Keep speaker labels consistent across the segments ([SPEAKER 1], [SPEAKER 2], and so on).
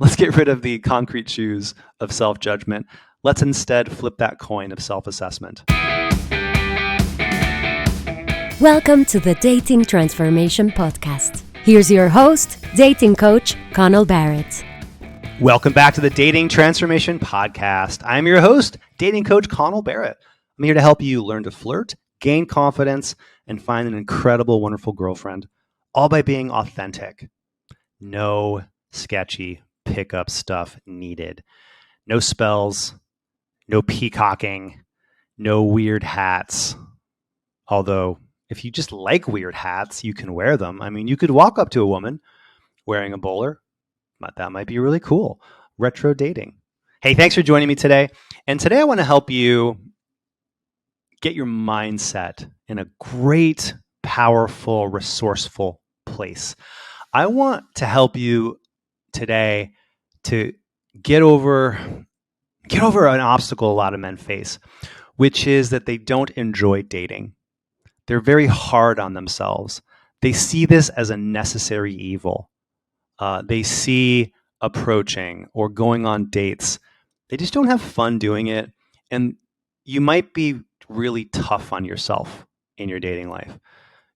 [SPEAKER 1] Let's get rid of the concrete shoes of self-judgment. Let's instead flip that coin of self-assessment.
[SPEAKER 2] Welcome to the Dating Transformation Podcast. Here's your host, dating coach, Connell Barrett.
[SPEAKER 1] Welcome back to the Dating Transformation Podcast. I'm your host, dating coach Connell Barrett. I'm here to help you learn to flirt, gain confidence, and find an incredible, wonderful girlfriend, all by being authentic. No sketchy pickup stuff needed. No spells, no peacocking, no weird hats. Although, if you just like weird hats, you can wear them. I mean, you could walk up to a woman wearing a bowler. That might be really cool. Retro dating. Hey, thanks for joining me today. And today I want to help you get your mindset in a great, powerful, resourceful place. I want to help you today to get over an obstacle a lot of men face, which is that they don't enjoy dating. They're very hard on themselves. They see this as a necessary evil. They see approaching or going on dates. They just don't have fun doing it. And you might be really tough on yourself in your dating life.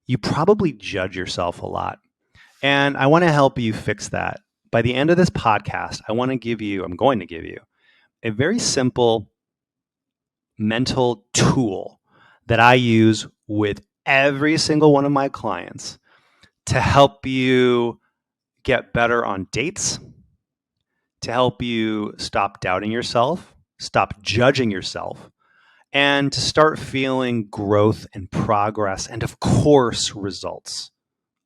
[SPEAKER 1] You probably judge yourself a lot. And I want to help you fix that. By the end of this podcast, I'm going to give you a very simple mental tool that I use with every single one of my clients to help you get better on dates, to help you stop doubting yourself, stop judging yourself, and to start feeling growth and progress and, of course, results.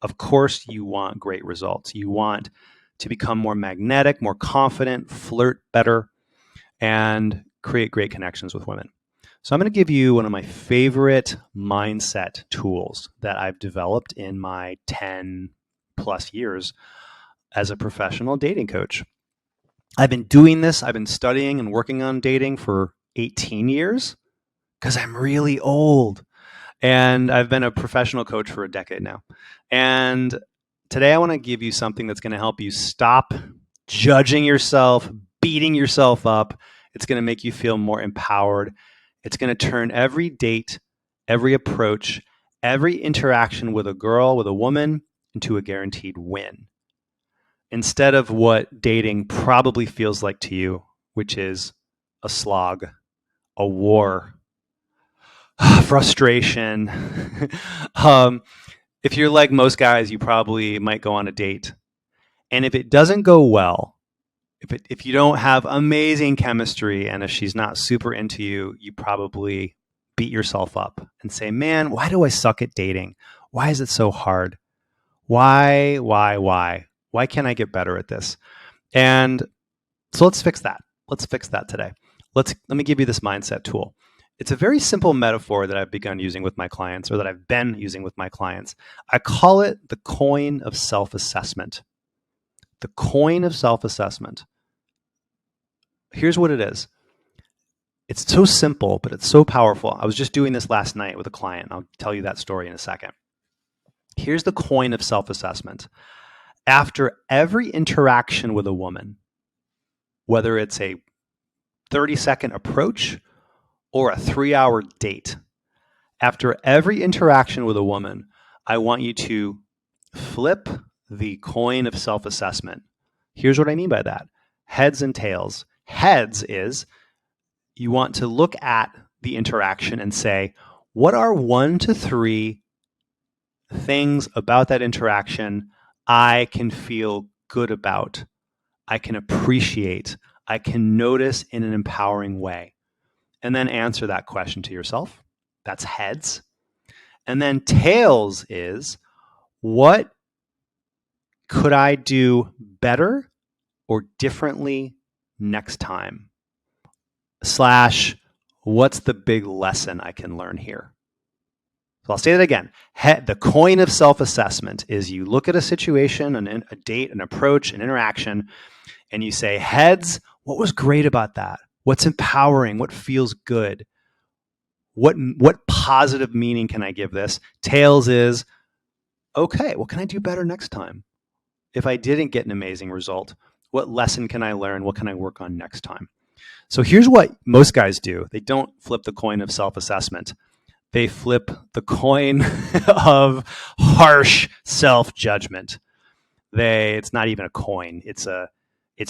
[SPEAKER 1] Of course, you want great results. You want to become more magnetic, more confident, flirt better, and create great connections with women. So I'm going to give you one of my favorite mindset tools that I've developed in my 10 plus years as a professional dating coach. I've been doing this. I've been studying and working on dating for 18 years because I'm really old. And I've been a professional coach for a decade now. And today I want to give you something that's going to help you stop judging yourself, beating yourself up. It's going to make you feel more empowered. It's going to turn every date, every approach, every interaction with a girl, with a woman, into a guaranteed win. Instead of what dating probably feels like to you, which is a slog, a war, frustration. If you're like most guys, you probably might go on a date. And if it doesn't go well, if you don't have amazing chemistry and if she's not super into you, you probably beat yourself up and say, man, why do I suck at dating? Why is it so hard? Why? Why can't I get better at this? And so let's fix that. Let's fix that today. Let me give you this mindset tool. It's a very simple metaphor that I've begun using with my clients, or that I've been using with my clients. I call it the coin of self-assessment. The coin of self-assessment. Here's what it is. It's so simple, but it's so powerful. I was just doing this last night with a client. I'll tell you that story in a second. Here's the coin of self-assessment. After every interaction with a woman, whether it's a 30-second approach or a 3-hour date, after every interaction with a woman, I want you to flip the coin of self-assessment. Here's what I mean by that. Heads and tails. Heads is you want to look at the interaction and say, what are 1 to 3 things about that interaction I can feel good about, I can appreciate, I can notice in an empowering way? And then answer that question to yourself. That's heads. And then tails is, what could I do better or differently next time? / what's the big lesson I can learn here? So I'll say that again. The coin of self-assessment is you look at a situation, a date, an approach, an interaction, and you say, heads, what was great about that? What's empowering? What feels good? What positive meaning can I give this? Tails is, okay, what can I do better next time? If I didn't get an amazing result, What lesson can I learn? What can I work on next time? So here's what most guys do. They don't flip the coin of self-assessment. They flip the coin of harsh self-judgment. It's not even a coin. It's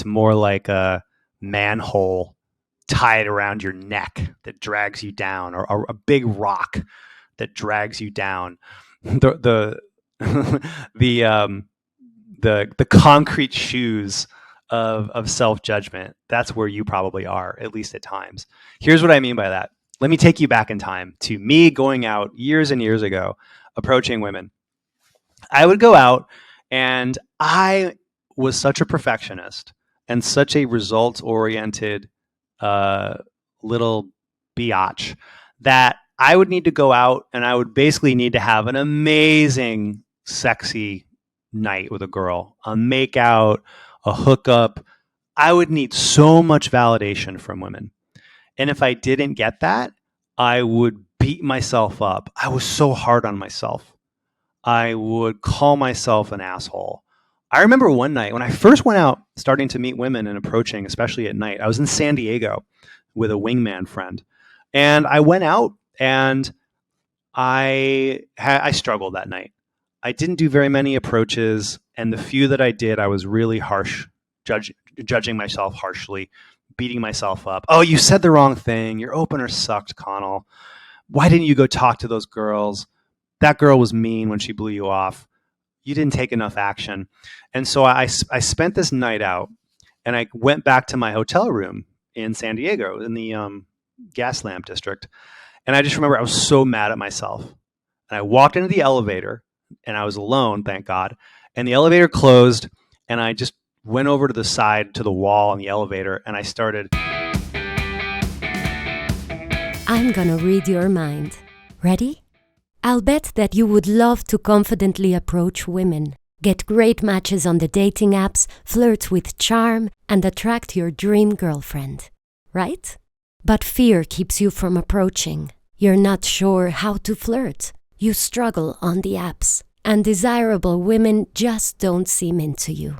[SPEAKER 1] more like a manhole tied around your neck that drags you down, or a big rock that drags you down. The the concrete shoes of self-judgment. That's where you probably are, at least at times. Here's what I mean by that. Let me take you back in time to me going out years and years ago, approaching women. I would go out, and I was such a perfectionist and such a results-oriented little biatch that I would need to go out, and I would basically need to have an amazing, sexy night with a girl, a makeout, a hookup. I would need so much validation from women. And if I didn't get that, I would beat myself up. I was so hard on myself. I would call myself an asshole. I remember one night when I first went out starting to meet women and approaching, especially at night. I was in San Diego with a wingman friend. And I went out, and I struggled that night. I didn't do very many approaches, and the few that I did, I was really harsh, judging myself harshly, beating myself up. Oh, you said the wrong thing. Your opener sucked, Connell. Why didn't you go talk to those girls? That girl was mean when she blew you off. You didn't take enough action. And so I spent this night out, and I went back to my hotel room in San Diego in the gas lamp district. And I just remember I was so mad at myself. And I walked into the elevator, and I was alone, thank God. And the elevator closed, and I just went over to the side, to the wall on the elevator, and I started.
[SPEAKER 2] I'm gonna read your mind. Ready? I'll bet that you would love to confidently approach women, get great matches on the dating apps, flirt with charm, and attract your dream girlfriend. Right? But fear keeps you from approaching. You're not sure how to flirt. You struggle on the apps, and desirable women just don't seem into you.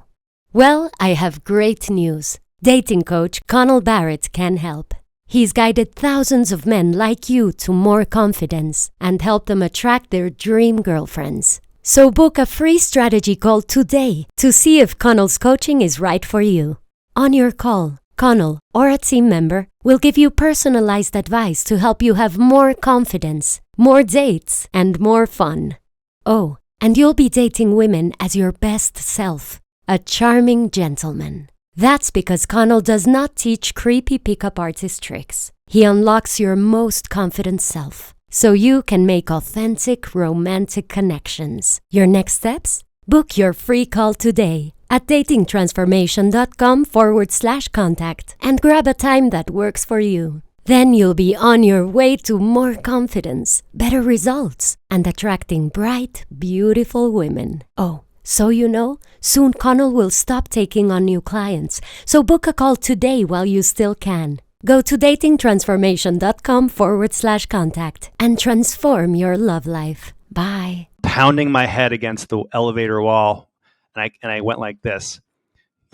[SPEAKER 2] Well, I have great news. Dating coach Connell Barrett can help. He's guided thousands of men like you to more confidence and helped them attract their dream girlfriends. So book a free strategy call today to see if Connell's coaching is right for you. On your call, Connell or a team member will give you personalized advice to help you have more confidence, more dates, and more fun. Oh, and you'll be dating women as your best self, a charming gentleman. That's because Connell does not teach creepy pickup artist tricks. He unlocks your most confident self, so you can make authentic, romantic connections. Your next steps? Book your free call today at datingtransformation.com/contact and grab a time that works for you. Then you'll be on your way to more confidence, better results, and attracting bright, beautiful women. Oh, so you know, soon Connell will stop taking on new clients, so book a call today while you still can. Go to datingtransformation.com/contact and transform your love life. Bye.
[SPEAKER 1] Pounding my head against the elevator wall, and I went like this.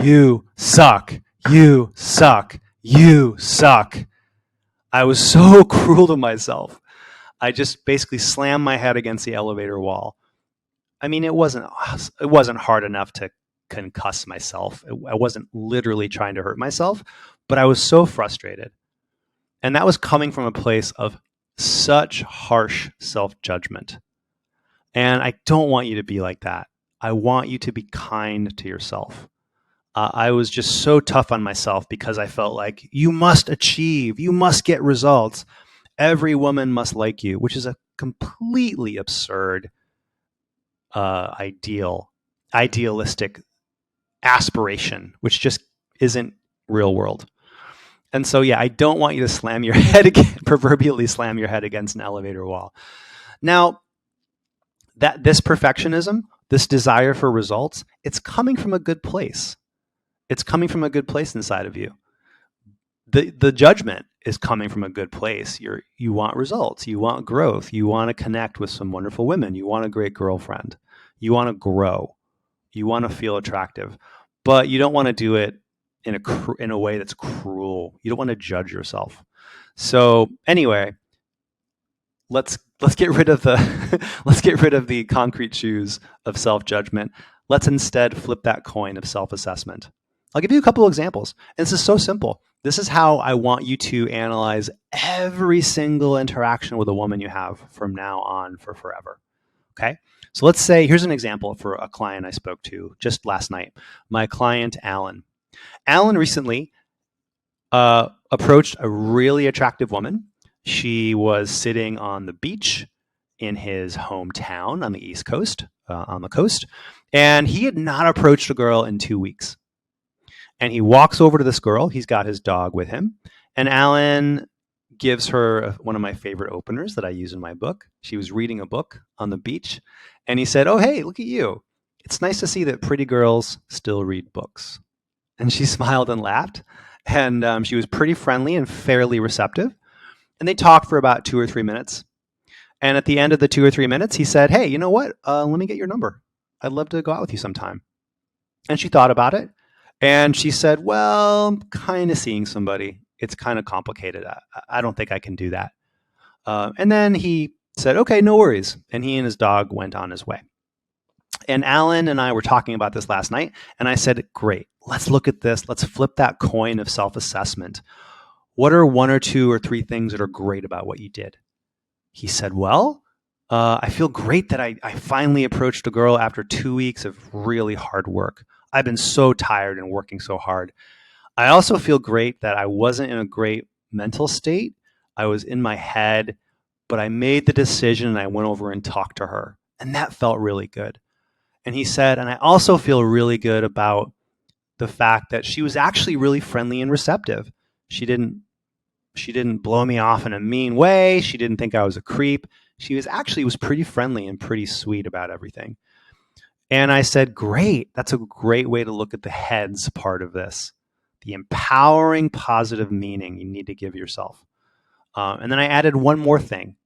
[SPEAKER 1] You suck. You suck. You suck. I was so cruel to myself. I just basically slammed my head against the elevator wall. I mean, it wasn't hard enough to concuss myself. I wasn't literally trying to hurt myself, but I was so frustrated. And that was coming from a place of such harsh self-judgment. And I don't want you to be like that. I want you to be kind to yourself. I was just so tough on myself because I felt like you must achieve, you must get results. Every woman must like you, which is a completely absurd idealistic aspiration, which just isn't real world. And so, yeah, I don't want you to slam your head again, proverbially slam your head against an elevator wall. Now, that this perfectionism, this desire for results, it's coming from a good place. It's coming from a good place inside of you. The judgment is coming from a good place. You want results. You want growth. You want to connect with some wonderful women. You want a great girlfriend. You want to grow. You want to feel attractive. But you don't want to do it in a way that's cruel. You don't want to judge yourself. So anyway, let's get rid of the let's get rid of the concrete shoes of self-judgment. Let's instead flip that coin of self-assessment. I'll give you a couple of examples. And this is so simple. This is how I want you to analyze every single interaction with a woman you have from now on for forever. Okay? So let's say, here's an example for a client I spoke to just last night. My client, Alan. Alan recently approached a really attractive woman. She was sitting on the beach in his hometown on the East Coast, on the coast, and he had not approached a girl in 2 weeks. And he walks over to this girl. He's got his dog with him, and Alan gives her one of my favorite openers that I use in my book. She was reading a book on the beach, and he said, "Oh, hey, look at you. It's nice to see that pretty girls still read books." And she smiled and laughed, and she was pretty friendly and fairly receptive. And they talked for about 2 or 3 minutes. And at the end of the 2 or 3 minutes, he said, "Hey, you know what? Let me get your number. I'd love to go out with you sometime." And she thought about it. And she said, "Well, I'm kind of seeing somebody. It's kind of complicated. I don't think I can do that." And then he said, "Okay, no worries." And he and his dog went on his way. And Alan and I were talking about this last night. And I said, "Great. Let's look at this. Let's flip that coin of self-assessment. What are 1 or 2 or 3 things that are great about what you did?" He said, "Well, I feel great that I finally approached a girl after 2 weeks of really hard work. I've been so tired and working so hard. I also feel great that I wasn't in a great mental state. I was in my head, but I made the decision and I went over and talked to her. And that felt really good." And he said, "And I also feel really good about the fact that she was actually really friendly and receptive. She didn't blow me off in a mean way. She didn't think I was a creep. She was pretty friendly and pretty sweet about everything." And I said, "Great. That's a great way to look at the heads part of this. The empowering positive meaning you need to give yourself." And then I added one more thing.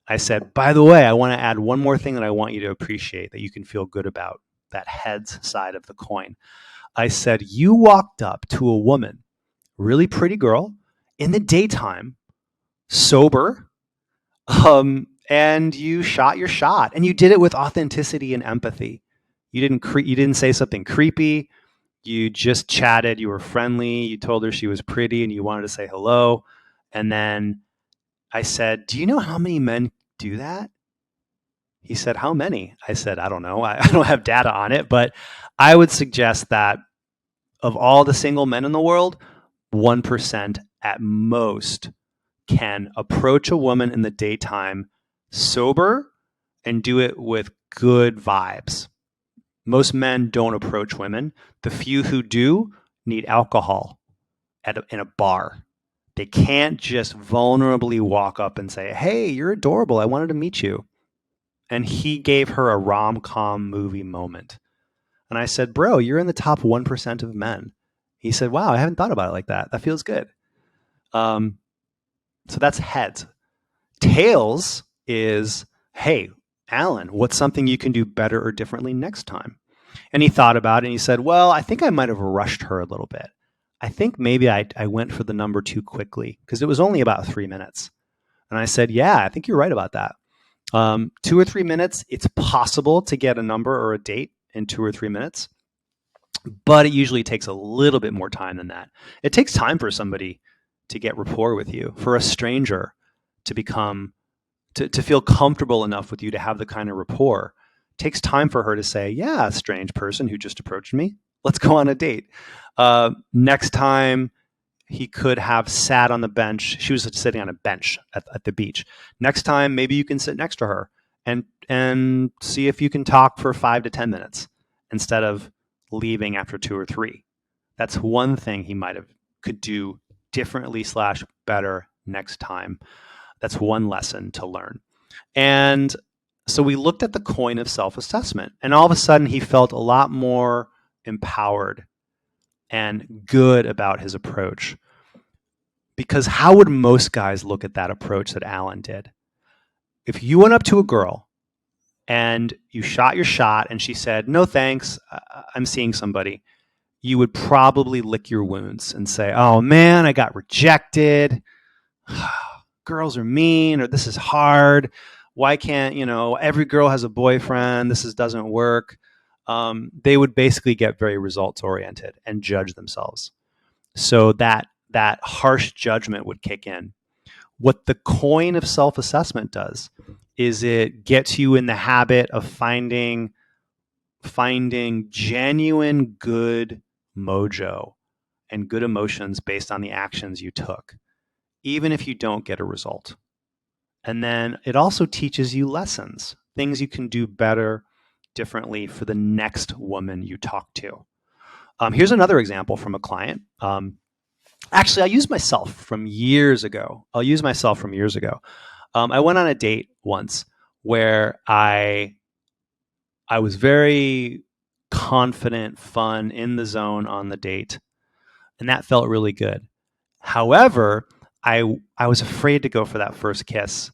[SPEAKER 1] I said, "By the way, I want to add one more thing that I want you to appreciate that you can feel good about, that heads side of the coin." I said, "You walked up to a woman, really pretty girl, in the daytime, sober, and you shot your shot, and you did it with authenticity and empathy. You didn't say something creepy. You just chatted. You were friendly. You told her she was pretty, and you wanted to say hello. And then I said, 'Do you know how many men do that?' He said, 'How many?' I said, 'I don't know. I don't have data on it, but I would suggest that of all the single men in the world, 1% at most can approach a woman in the daytime sober and do it with good vibes. Most men don't approach women. The few who do need alcohol in a bar. They can't just vulnerably walk up and say, 'Hey, you're adorable. I wanted to meet you.'" And he gave her a rom-com movie moment. And I said, "Bro, you're in the top 1% of men." He said, "Wow, I haven't thought about it like that. That feels good." So that's heads. Tails is, "Hey, Alan, what's something you can do better or differently next time?" And he thought about it and he said, "Well, I think I might have rushed her a little bit. I think maybe I went for the number too quickly because it was only about 3 minutes." And I said, "Yeah, I think you're right about that. 2 or 3 minutes, it's possible to get a number or a date in 2 or 3 minutes, but it usually takes a little bit more time than that. It takes time for somebody to get rapport with you, for a stranger to feel comfortable enough with you to have the kind of rapport. It takes time for her to say, 'Yeah, strange person who just approached me. Let's go on a date.' Next time he could have sat on the bench. She was sitting on a bench at the beach. Next time, maybe you can sit next to her and see if you can talk for 5 to 10 minutes instead of leaving after 2 or 3. That's one thing he could do differently / better next time. That's one lesson to learn. And so we looked at the coin of self-assessment, and all of a sudden he felt a lot more empowered and good about his approach. Because how would most guys look at that approach that Alan did? If you went up to a girl and you shot your shot and she said, "No, thanks, I'm seeing somebody," you would probably lick your wounds and say, oh man, I got rejected. Girls are mean, or this is hard. Why can't, every girl has a boyfriend. This doesn't work. They would basically get very results oriented and judge themselves. So that harsh judgment would kick in. What the coin of self-assessment does is it gets you in the habit of finding genuine good mojo and good emotions based on the actions you took, even if you don't get a result. And then it also teaches you lessons, things you can do better, differently for the next woman you talk to. Here's another example from a client. Actually, I'll use myself from years ago. I went on a date once where I was very confident, fun, in the zone on the date, and that felt really good. However, I was afraid to go for that first kiss,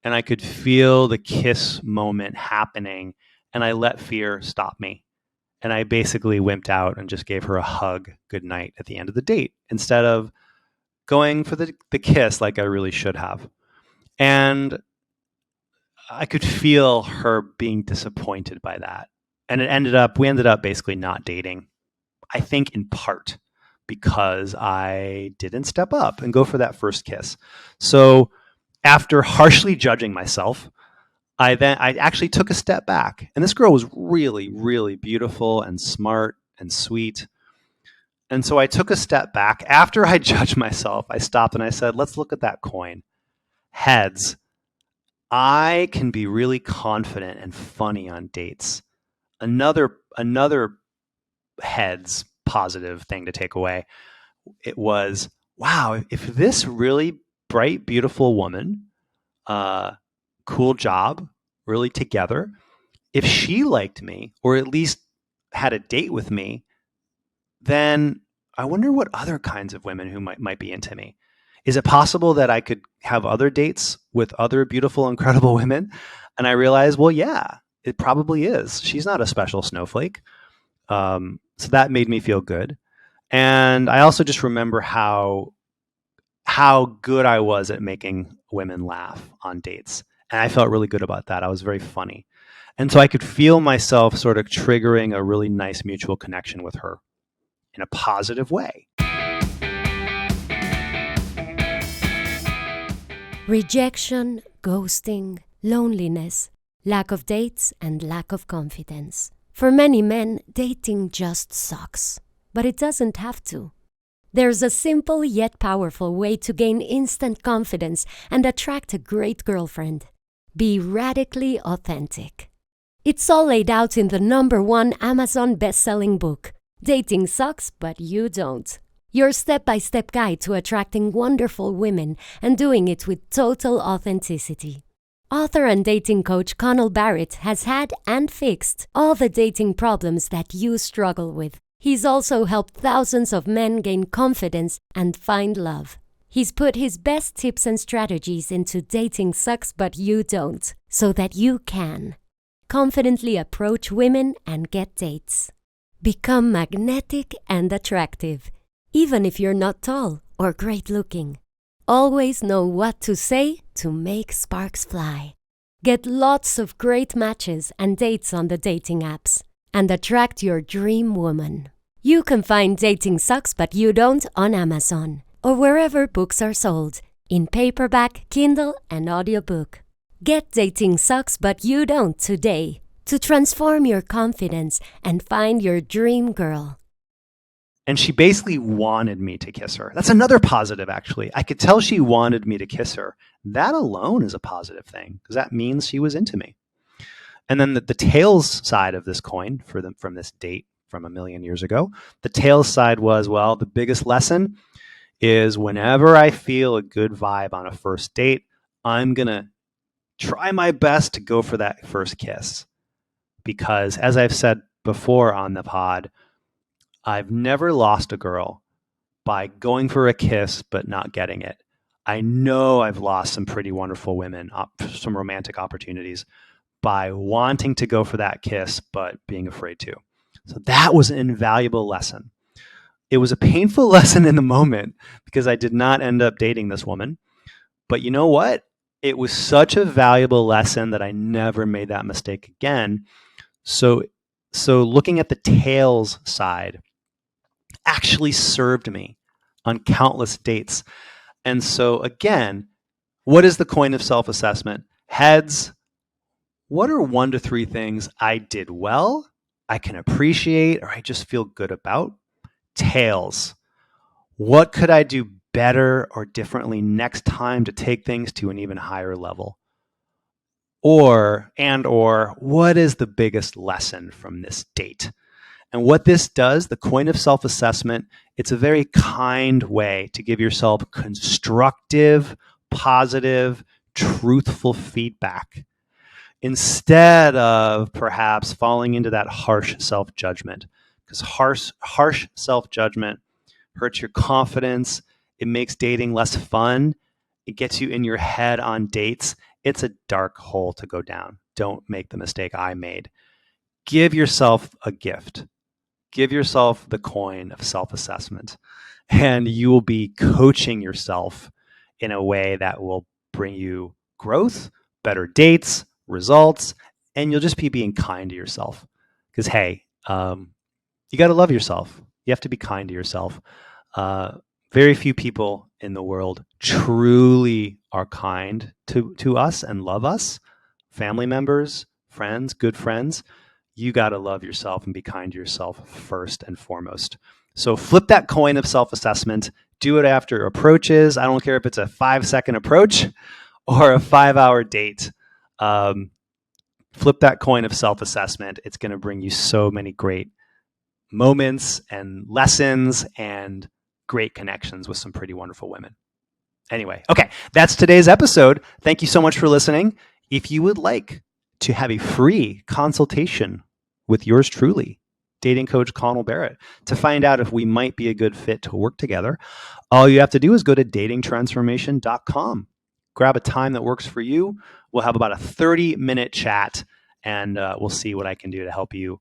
[SPEAKER 1] and I could feel the kiss moment happening, and I let fear stop me. And I basically wimped out and just gave her a hug goodnight at the end of the date instead of going for the kiss like I really should have. And I could feel her being disappointed by that. And we ended up basically not dating, I think in part because I didn't step up and go for that first kiss. So after harshly judging myself, I actually took a step back. And this girl was really, really beautiful and smart and sweet. And so I took a step back. After I judged myself, I stopped and I said, let's look at that coin. Heads. I can be really confident and funny on dates. Another heads positive thing to take away. It was, wow, if this really bright, beautiful woman, cool job, really together, if she liked me or at least had a date with me, then I wonder what other kinds of women who might be into me. Is it possible that I could have other dates with other beautiful, incredible women? And I realized, well, yeah, it probably is. She's not a special snowflake. So that made me feel good. And I also just remember how good I was at making women laugh on dates. And I felt really good about that. I was very funny. And so I could feel myself sort of triggering a really nice mutual connection with her in a positive way.
[SPEAKER 2] Rejection, ghosting, loneliness, lack of dates, and lack of confidence. For many men, dating just sucks. But it doesn't have to. There's a simple yet powerful way to gain instant confidence and attract a great girlfriend. Be radically authentic. It's all laid out in the #1 Amazon best-selling book, Dating Sucks, But You Don't. Your step-by-step guide to attracting wonderful women and doing it with total authenticity. Author and dating coach Connell Barrett has had and fixed all the dating problems that you struggle with. He's also helped thousands of men gain confidence and find love. He's put his best tips and strategies into Dating Sucks But You Don't, so that you can confidently approach women and get dates. Become magnetic and attractive, even if you're not tall or great looking. Always know what to say to make sparks fly. Get lots of great matches and dates on the dating apps and attract your dream woman. You can find Dating Sucks But You Don't on Amazon or wherever books are sold, in paperback, Kindle, and audiobook. Get Dating Sucks But You Don't today to transform your confidence and find your dream girl.
[SPEAKER 1] And she basically wanted me to kiss her. That's another positive, actually. I could tell she wanted me to kiss her. That alone is a positive thing because that means she was into me. And then the tails side of this coin from this date from a million years ago, the tails side was, well, the biggest lesson is whenever I feel a good vibe on a first date, I'm going to try my best to go for that first kiss. Because as I've said before on the pod, I've never lost a girl by going for a kiss but not getting it. I know I've lost some pretty wonderful women, some romantic opportunities by wanting to go for that kiss but being afraid to. So that was an invaluable lesson. It was a painful lesson in the moment because I did not end up dating this woman. But you know what? It was such a valuable lesson that I never made that mistake again. So looking at the tails side actually served me on countless dates. And so again, what is the coin of self-assessment? Heads, what are 1 to 3 things I did well, I can appreciate, or I just feel good about? Tails, what could I do better or differently next time to take things to an even higher level? Or what is the biggest lesson from this date? And what this does, the coin of self-assessment, it's a very kind way to give yourself constructive, positive, truthful feedback instead of perhaps falling into that harsh self-judgment. Because harsh self-judgment hurts your confidence. It makes dating less fun. It gets you in your head on dates. It's a dark hole to go down. Don't make the mistake I made. Give yourself a gift. Give yourself the coin of self-assessment, and you will be coaching yourself in a way that will bring you growth, better dates, results, and you'll just be being kind to yourself. Because, hey, you got to love yourself. You have to be kind to yourself. Very few people in the world truly are kind to us and love us. Family members, friends, good friends. You got to love yourself and be kind to yourself first and foremost. So flip that coin of self-assessment. Do it after approaches. I don't care if it's a 5-second approach or a 5-hour date. Flip that coin of self-assessment. It's going to bring you so many great moments and lessons and great connections with some pretty wonderful women. Anyway, okay, that's today's episode. Thank you so much for listening. If you would like to have a free consultation with yours truly, dating coach Connell Barrett, to find out if we might be a good fit to work together, all you have to do is go to datingtransformation.com. Grab a time that works for you. We'll have about a 30-minute chat, and we'll see what I can do to help you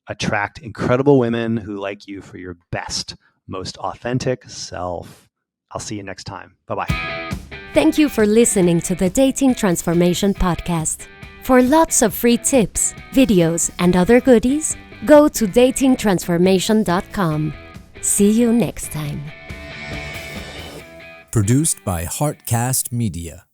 [SPEAKER 1] attract incredible women who like you for your best, most authentic self. I'll see you next time. Bye-bye.
[SPEAKER 2] Thank you for listening to the Dating Transformation Podcast. For lots of free tips, videos, and other goodies, go to datingtransformation.com. See you next time.
[SPEAKER 3] Produced by Heartcast Media.